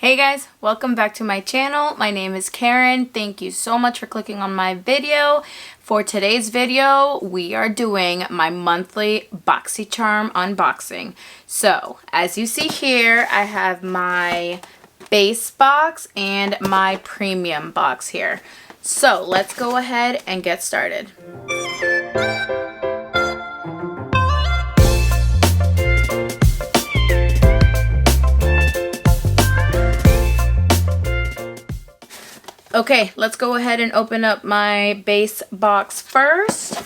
Hey guys, welcome back to my channel. My name is Karen. Thank you so much for clicking on my video. For today's video, we are doing my monthly Boxycharm unboxing. So, as you see here, I have my base box and my premium box here. So, let's go ahead and get started. Okay, let's go ahead and open up my base box first.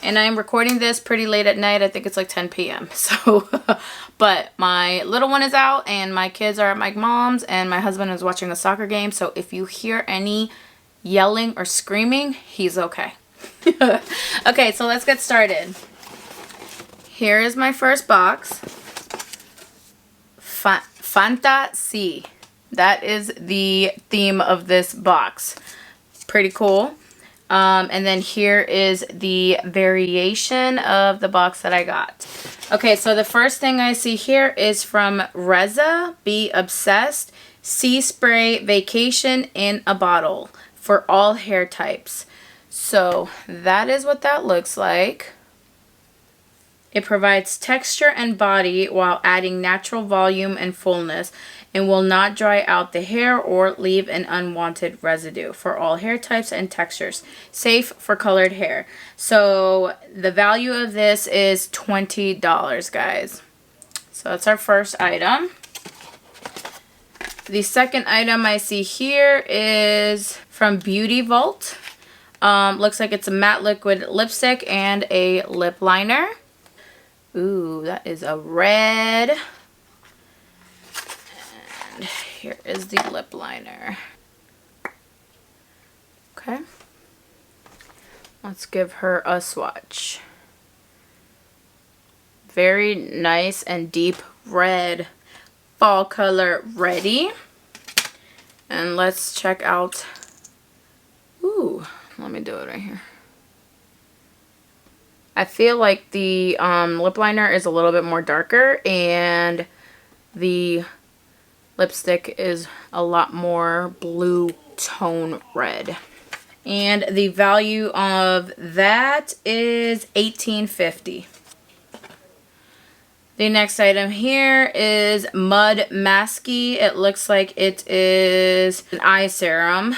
And I'm recording this pretty late at night. I think it's like 10 p.m. So, but my little one is out and my kids are at my mom's and my husband is watching a soccer game. So if you hear any yelling or screaming, he's okay. Okay, so let's get started. Here is my first box. Fantasy. That is the theme of this box. Pretty cool. And then here is the variation of the box that I got. Okay, so the first thing I see here is from Reza, Be Obsessed, Sea Spray Vacation in a Bottle for all hair types. So that is what that looks like. It provides texture and body while adding natural volume and fullness and will not dry out the hair or leave an unwanted residue for all hair types and textures. Safe for colored hair. So the value of this is $20, guys. So that's our first item. The second item I see here is from Beauty Vault. Looks like it's a matte liquid lipstick and a lip liner. Ooh, that is a red. And here is the lip liner. Okay. Let's give her a swatch. Very nice and deep red. Fall color ready. And let's check out. Ooh, let me do it right here. I feel like the lip liner is a little bit more darker and the lipstick is a lot more blue tone red. And the value of that is $18.50. The next item here is Mud Masky. It looks like it is an eye serum.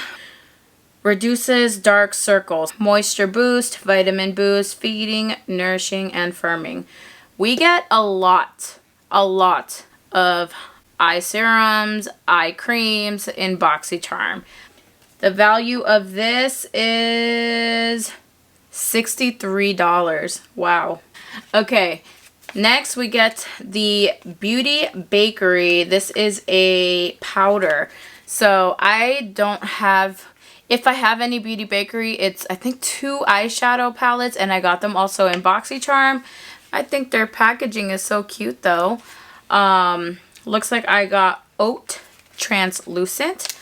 Reduces dark circles, moisture boost, vitamin boost, feeding, nourishing, and firming. We get a lot of eye serums, eye creams in Boxycharm. The value of this is $63. Wow. Okay, next we get the Beauty Bakery. This is a powder. So I don't have... If I have any Beauty Bakery, it's I think 2 eyeshadow palettes, and I got them also in Boxycharm. I think their packaging is so cute though. Looks like I got Oat Translucent.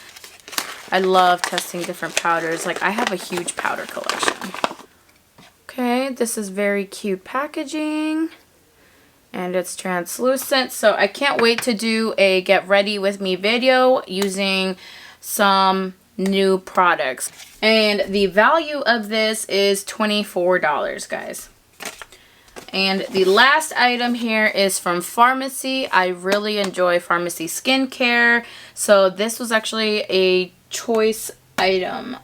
I love testing different powders. Like I have a huge powder collection. Okay, this is very cute packaging. And it's translucent. So I can't wait to do a get ready with me video using some new products. And the value of this is $24, guys. And the last item here is from Pharmacy. I really enjoy Pharmacy skincare. So this was actually a choice item.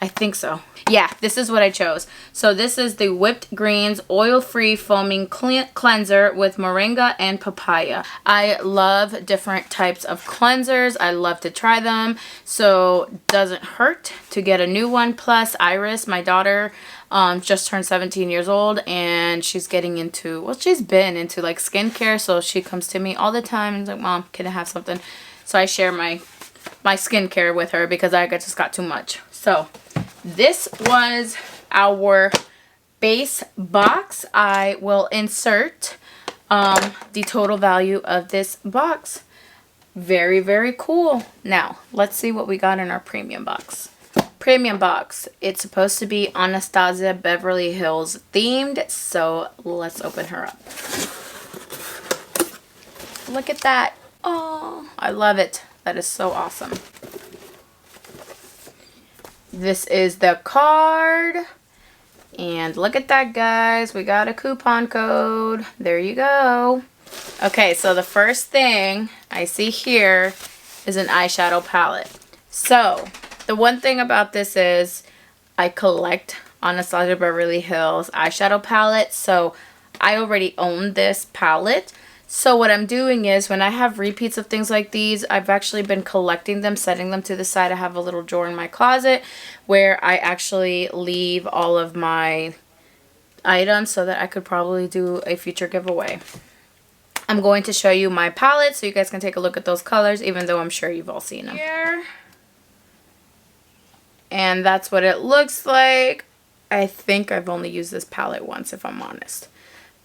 I think so. Yeah, this is what I chose. So this is the Whipped Greens Oil-Free Foaming Cleanser with Moringa and Papaya. I love different types of cleansers. I love to try them. So it doesn't hurt to get a new one. Plus Iris, my daughter, just turned 17 years old and she's getting into, well, she's been into like skincare. So she comes to me all the time and is like, Mom, can I have something? So I share my skincare with her because I just got too much. So this was our base box. I will insert the total value of this box. Very, very cool. Now, let's see what we got in our premium box. Premium box. It's supposed to be Anastasia Beverly Hills themed, so let's open her up. Look at that. Oh, I love it. That is so awesome. This is the card. And look at that, guys. We got a coupon code. There you go. Okay, so the first thing I see here is an eyeshadow palette. So, the one thing about this is I collect Anastasia Beverly Hills eyeshadow palettes. So, I already own this palette. So what I'm doing is when I have repeats of things like these, I've actually been collecting them, setting them to the side. I have a little drawer in my closet where I actually leave all of my items so that I could probably do a future giveaway. I'm going to show you my palette so you guys can take a look at those colors, even though I'm sure you've all seen them. Here. And that's what it looks like. I think I've only used this palette once, if I'm honest.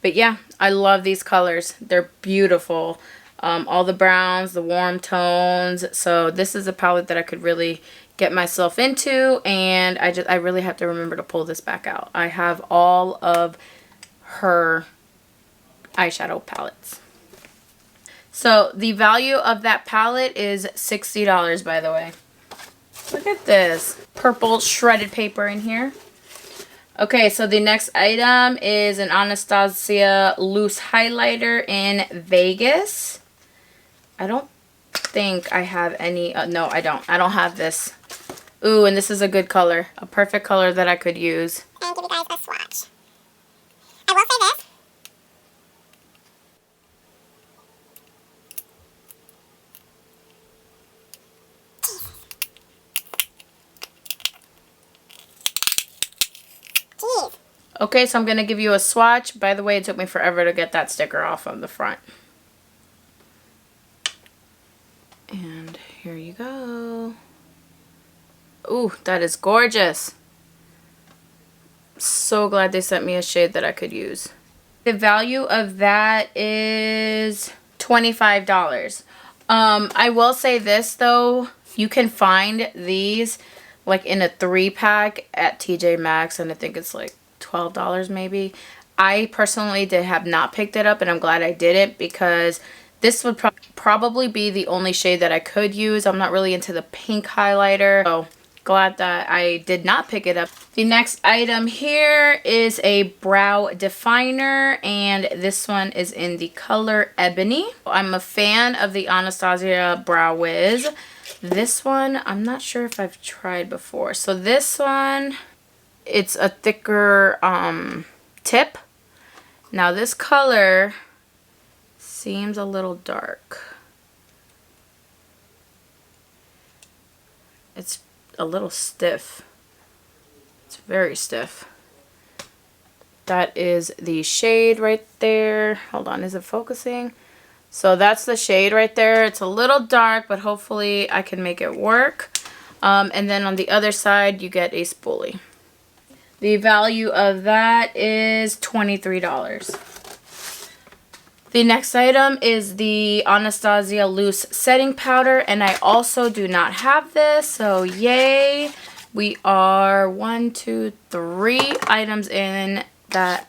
But yeah, I love these colors. They're beautiful. All the browns, the warm tones. So this is a palette that I could really get myself into. And I really have to remember to pull this back out. I have all of her eyeshadow palettes. So the value of that palette is $60, by the way. Look at this purple shredded paper in here. Okay, so the next item is an Anastasia loose highlighter in Vegas. I don't think I have any. No, I don't. I don't have this. Ooh, and this is a good color. A perfect color that I could use. And give you guys a swatch. I will say this. Jeez. Okay, so I'm going to give you a swatch. By the way, it took me forever to get that sticker off of the front. And here you go. Ooh, that is gorgeous. So glad they sent me a shade that I could use. The value of that is $25. I will say this though, you can find these like in a 3-pack at TJ Maxx, and I think it's like $12 maybe. I personally have not picked it up, and I'm glad I didn't, because this would probably be the only shade that I could use. I'm not really into the pink highlighter, so glad that I did not pick it up. The next item here is a brow definer, and this one is in the color Ebony. I'm a fan of the Anastasia Brow Wiz. This one, I'm not sure if I've tried before. So this one, it's a thicker tip. Now this color seems a little dark. It's a little stiff. It's very stiff. That is the shade right there. Hold on, is it focusing? So that's the shade right there. It's a little dark, but hopefully I can make it work. And then on the other side, you get a spoolie. The value of that is $23. The next item is the Anastasia Loose Setting Powder, and I also do not have this, so yay. We are 1, 2, 3 items in that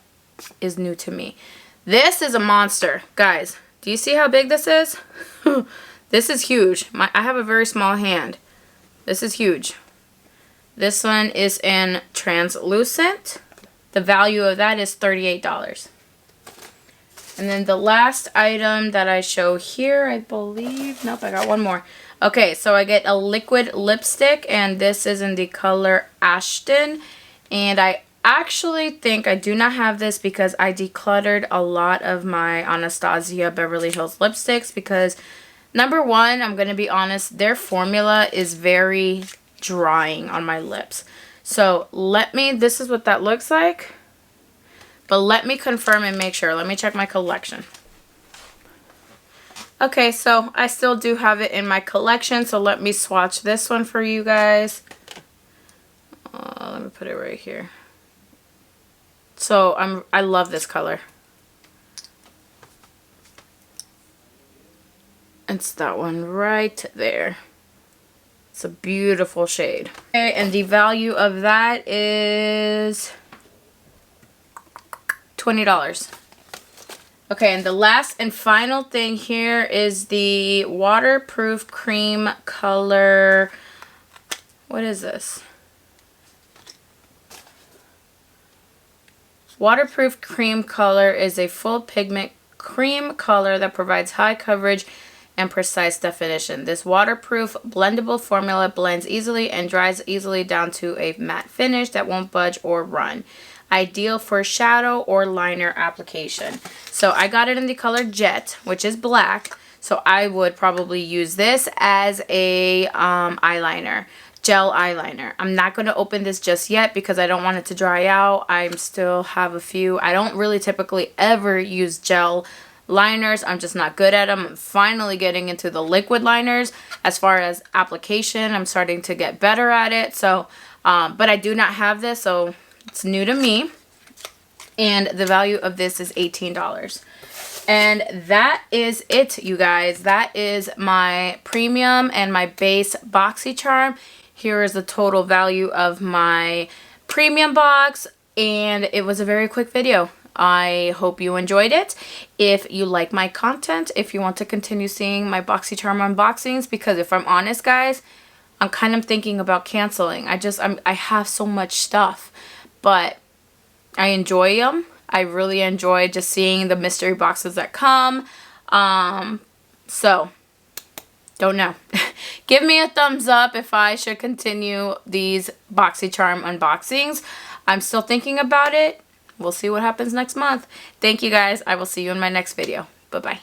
is new to me. This is a monster, guys. Do you see how big this is? This is huge. I have a very small hand. This is huge. This one is in translucent. The value of that is $38. And then the last item that I show here, I believe, nope, I got one more. Okay, so I get a liquid lipstick, and this is in the color Ashton. And I actually think I do not have this because I decluttered a lot of my Anastasia Beverly Hills lipsticks because, number one, I'm going to be honest, their formula is very drying on my lips. So this is what that looks like. But let me confirm and make sure. Let me check my collection. Okay, so I still do have it in my collection. So let me swatch this one for you guys. Let me put it right here. So I love this color. It's that one right there. It's a beautiful shade. Okay, and the value of that is $20. Okay, and the last and final thing here is the waterproof cream color. What is this? Waterproof cream color is a full pigment cream color that provides high coverage and precise definition. This waterproof blendable formula blends easily and dries easily down to a matte finish that won't budge or run. Ideal for shadow or liner application. So I got it in the color Jet, which is black. So I would probably use this as a eyeliner. Gel eyeliner. I'm not going to open this just yet because I don't want it to dry out. I still have a few. I don't really typically ever use gel liners. I'm just not good at them. I'm finally getting into the liquid liners. As far as application, I'm starting to get better at it. So, but I do not have this, so it's new to me. And the value of this is $18. And that is it, you guys. That is my premium and my base Boxycharm. Here is the total value of my premium box, and it was a very quick video. I hope you enjoyed it. If you like my content, if you want to continue seeing my Boxycharm unboxings, because if I'm honest, guys, I'm kind of thinking about canceling. I have so much stuff, but I enjoy them. I really enjoy just seeing the mystery boxes that come. So, don't know. Give me a thumbs up if I should continue these Boxycharm unboxings. I'm still thinking about it. We'll see what happens next month. Thank you, guys. I will see you in my next video. Bye-bye.